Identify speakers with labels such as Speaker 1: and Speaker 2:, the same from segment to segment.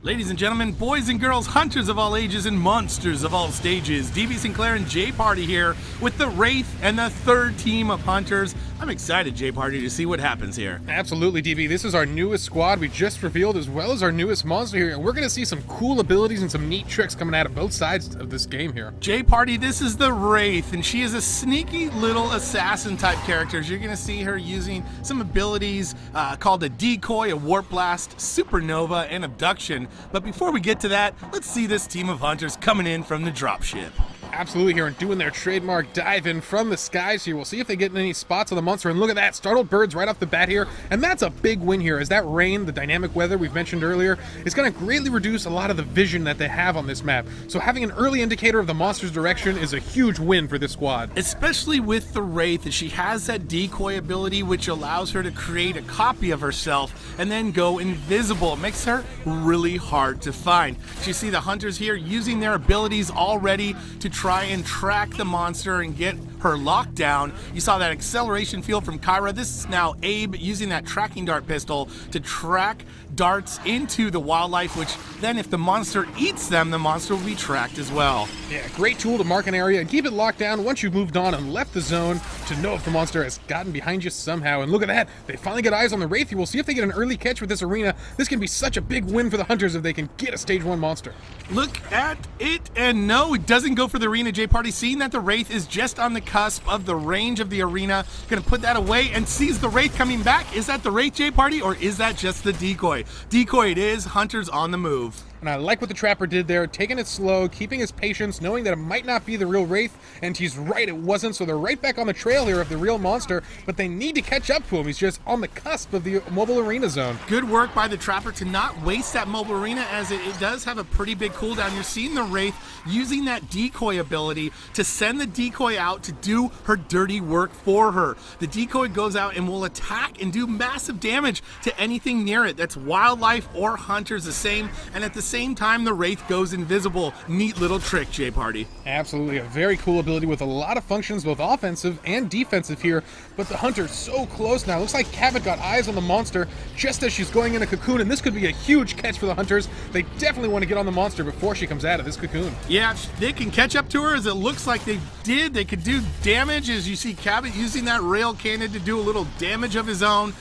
Speaker 1: Ladies and gentlemen, boys and girls, hunters of all ages and monsters of all stages, DB Sinclair and J Party here with the Wraith and the third team of hunters. I'm excited, J Party, to see what happens here.
Speaker 2: Absolutely, DB. This is our newest squad we just revealed, as well as our newest monster here, and we're going to see some cool abilities and some neat tricks coming out of both sides of this game here.
Speaker 1: J Party, this is the Wraith, and she is a sneaky little assassin type character. You're going to see her using some abilities called a decoy, a warp blast, supernova, and abduction. But before we get to that, let's see this team of hunters coming in from the dropship.
Speaker 2: Absolutely here and doing their trademark dive in from the skies here. We'll see if they get in any spots on the monster, and look at that, startled birds right off the bat here, and that's a big win here, as that rain, the dynamic weather we've mentioned earlier, is going to greatly reduce a lot of the vision that they have on this map. So having an early indicator of the monster's direction is a huge win for this squad.
Speaker 1: Especially with the Wraith, as she has that decoy ability which allows her to create a copy of herself and then go invisible. It makes her really hard to find. You see the hunters here using their abilities already to try and track the monster and get her locked down. You saw that acceleration field from Kyra. This is now Abe using that tracking dart pistol to track darts into the wildlife, which then if the monster eats them, the monster will be tracked as well.
Speaker 2: Yeah, great tool to mark an area and keep it locked down once you've moved on and left the zone to know if the monster has gotten behind you somehow. And look at that, they finally get eyes on the Wraith. We'll see if they get an early catch with this arena. This can be such a big win for the hunters if they can get a stage 1 monster.
Speaker 1: Look at it, and no, it doesn't go for the arena. J Party, seeing that the Wraith is just on the cusp of the range of the arena, gonna put that away and sees the Wraith coming back. Is that the Wraith, J Party, or is that just the decoy? Decoy it is, hunters on the move.
Speaker 2: And I like what the trapper did there, taking it slow, keeping his patience, knowing that it might not be the real Wraith, and he's right, it wasn't, so they're right back on the trail here of the real monster, but they need to catch up to him. He's just on the cusp of the mobile arena zone.
Speaker 1: Good work by the trapper to not waste that mobile arena, as it does have a pretty big cooldown. You're seeing the Wraith using that decoy ability to send the decoy out to do her dirty work for her. The decoy goes out and will attack and do massive damage to anything near it. That's wildlife or hunters the same, and at the same time the Wraith goes invisible. Neat little trick, J Party.
Speaker 2: Absolutely, a very cool ability with a lot of functions, both offensive and defensive here, but the hunter's so close now. Looks like Cabot got eyes on the monster just as she's going in a cocoon, and this could be a huge catch for the hunters. They definitely want to get on the monster before she comes out of this cocoon.
Speaker 1: Yeah, if they can catch up to her, as it looks like they did. They could do damage, as you see Cabot using that rail cannon to do a little damage of his own.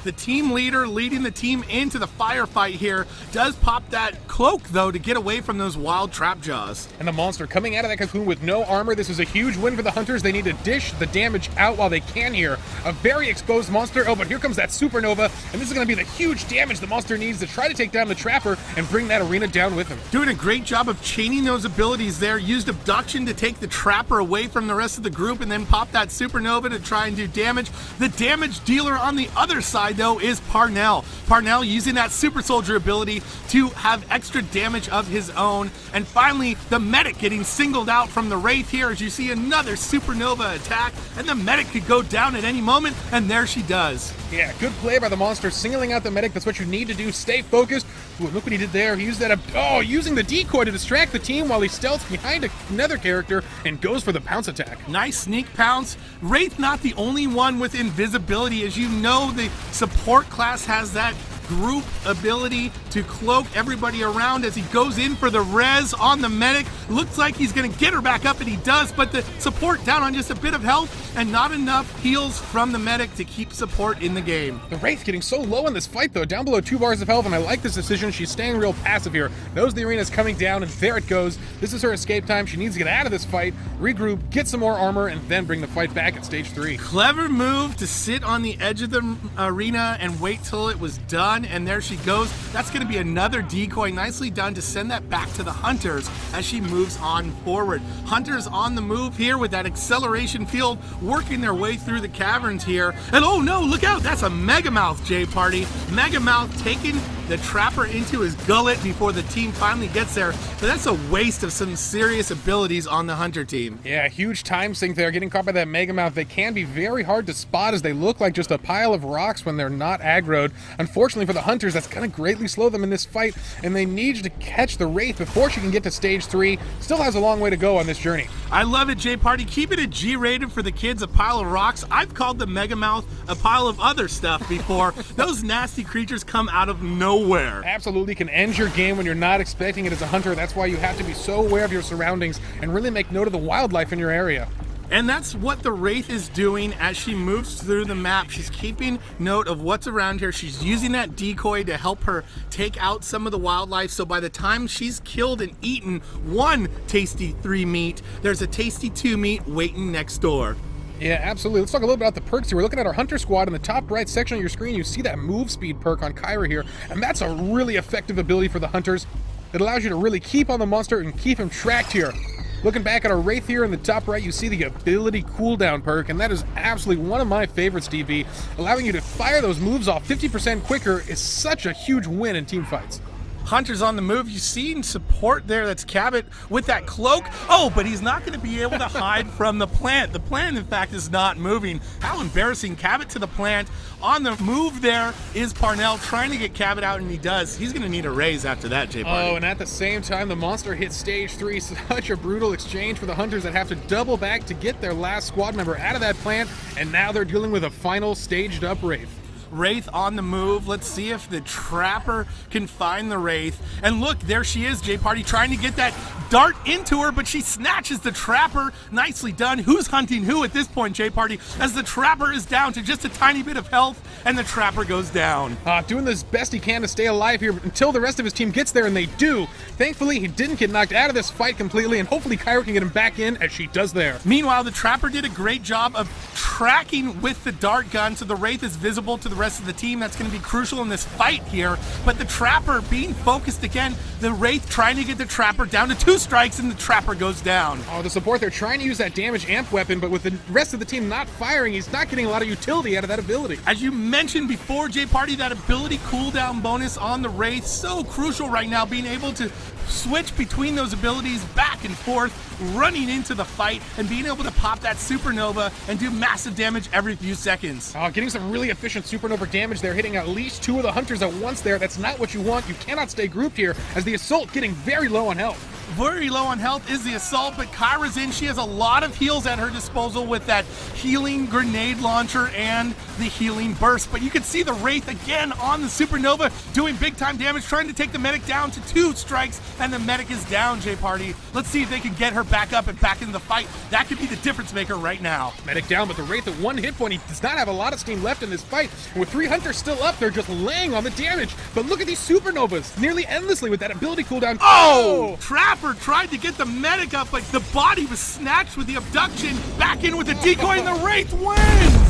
Speaker 1: The team leader leading the team into the firefight here does pop that cloak, though, to get away from those wild trap jaws.
Speaker 2: And the monster coming out of that cocoon with no armor. This is a huge win for the hunters. They need to dish the damage out while they can here. A very exposed monster. Oh, but here comes that supernova, and this is going to be the huge damage the monster needs to try to take down the trapper and bring that arena down with him.
Speaker 1: Doing a great job of chaining those abilities there. Used abduction to take the trapper away from the rest of the group, and then pop that supernova to try and do damage. The damage dealer on the other side, though, is Parnell. Parnell using that super soldier ability to have extra damage of his own. And finally, the medic getting singled out from the Wraith here, as you see another supernova attack, and the medic could go down at any moment, and there she does.
Speaker 2: Yeah, good play by the monster, singling out the medic. That's what you need to do. Stay focused. Ooh, look what he did there. He used that, using the decoy to distract the team while he stealths behind another character and goes for the pounce attack.
Speaker 1: Nice sneak pounce. Wraith not the only one with invisibility. As you know, the support class has that group ability to cloak everybody around as he goes in for the res on the medic. Looks like he's going to get her back up, and he does, but the support down on just a bit of health and not enough heals from the medic to keep support in the game.
Speaker 2: The Wraith getting so low in this fight, though, down below 2 bars of health, and I like this decision. She's staying real passive here. Knows the arena's coming down, and there it goes. This is her escape time. She needs to get out of this fight, regroup, get some more armor, and then bring the fight back at stage 3.
Speaker 1: Clever move to sit on the edge of the arena and wait till it was done. And there she goes. That's going to be another decoy. Nicely done to send that back to the hunters as she moves on forward. Hunters on the move here with that acceleration field, working their way through the caverns here. And oh no, look out, that's a Megamouth, J Party. Megamouth taking the trapper into his gullet before the team finally gets there. But that's a waste of some serious abilities on the hunter team.
Speaker 2: Yeah, huge time sink there. Getting caught by that Megamouth. They can be very hard to spot, as they look like just a pile of rocks when they're not aggroed. Unfortunately for the hunters, that's going to greatly slow them in this fight, and they need to catch the Wraith before she can get to stage 3. Still has a long way to go on this journey.
Speaker 1: I love it, J Party. Keep it a G-rated for the kids, a pile of rocks. I've called the Megamouth a pile of other stuff before. Those nasty creatures come out of nowhere. nowhere.
Speaker 2: Absolutely can end your game when you're not expecting it as a hunter. That's why you have to be so aware of your surroundings and really make note of the wildlife in your area.
Speaker 1: And that's what the Wraith is doing as she moves through the map. She's keeping note of what's around here. She's using that decoy to help her take out some of the wildlife. So by the time she's killed and eaten one tasty 3 meat, there's a tasty 2 meat waiting next door.
Speaker 2: Yeah, absolutely. Let's talk a little bit about the perks here. We're looking at our Hunter Squad. In the top right section of your screen, you see that move speed perk on Kyra here, and that's a really effective ability for the hunters. It allows you to really keep on the monster and keep him tracked here. Looking back at our Wraith here in the top right, you see the ability cooldown perk, and that is absolutely one of my favorites, DB. Allowing you to fire those moves off 50% quicker is such a huge win in team fights.
Speaker 1: Hunter's on the move. You see support there. That's Cabot with that cloak. Oh, but he's not going to be able to hide from the plant. The plant, in fact, is not moving. How embarrassing. Cabot to the plant. On the move there is Parnell trying to get Cabot out, and he does. He's going to need a raise after that, Jay Party.
Speaker 2: Oh, and at the same time, the monster hits stage 3. Such a brutal exchange for the hunters that have to double back to get their last squad member out of that plant, and now they're dealing with a final staged up Wraith.
Speaker 1: Wraith on the move. Let's see if the Trapper can find the Wraith. And look, there she is, Jay Party, trying to get that dart into her, but she snatches the Trapper. Nicely done. Who's hunting who at this point, Jay Party, as the Trapper is down to just a tiny bit of health, and the Trapper goes down.
Speaker 2: Doing this best he can to stay alive here until the rest of his team gets there, and they do. Thankfully, he didn't get knocked out of this fight completely, and hopefully Kyra can get him back in as she does there.
Speaker 1: Meanwhile, the Trapper did a great job of tracking with the dart gun, so the Wraith is visible to the rest of the team. That's going to be crucial in this fight here. But the Trapper being focused again, the Wraith trying to get the Trapper down to 2 strikes, and the Trapper goes down.
Speaker 2: Oh, the support, they're trying to use that damage amp weapon, but with the rest of the team not firing, he's not getting a lot of utility out of that ability.
Speaker 1: As you mentioned before, Jay Party, that ability cooldown bonus on the Wraith, so crucial right now, being able to switch between those abilities back and forth, running into the fight, and being able to pop that supernova and do massive damage every few seconds.
Speaker 2: Getting some really efficient supernova damage there, hitting at least 2 of the hunters at once there. That's not what you want. You cannot stay grouped here, as the Assault getting very low on health.
Speaker 1: Very low on health is the Assault, but Kyra's in. She has a lot of heals at her disposal with that healing grenade launcher and the healing burst. But you can see the Wraith again on the supernova doing big time damage, trying to take the medic down to 2 strikes, and the medic is down, Jay Party. Let's see if they can get her back up and back into the fight. That could be the difference maker right now.
Speaker 2: Medic down, but the Wraith at 1 hit point. He does not have a lot of steam left in this fight. And with 3 hunters still up, they're just laying on the damage. But look at these supernovas, nearly endlessly with that ability cooldown.
Speaker 1: Oh! Trapper tried to get the medic up, but the body was snatched with the abduction. Back in with the decoy, and the Wraith wins!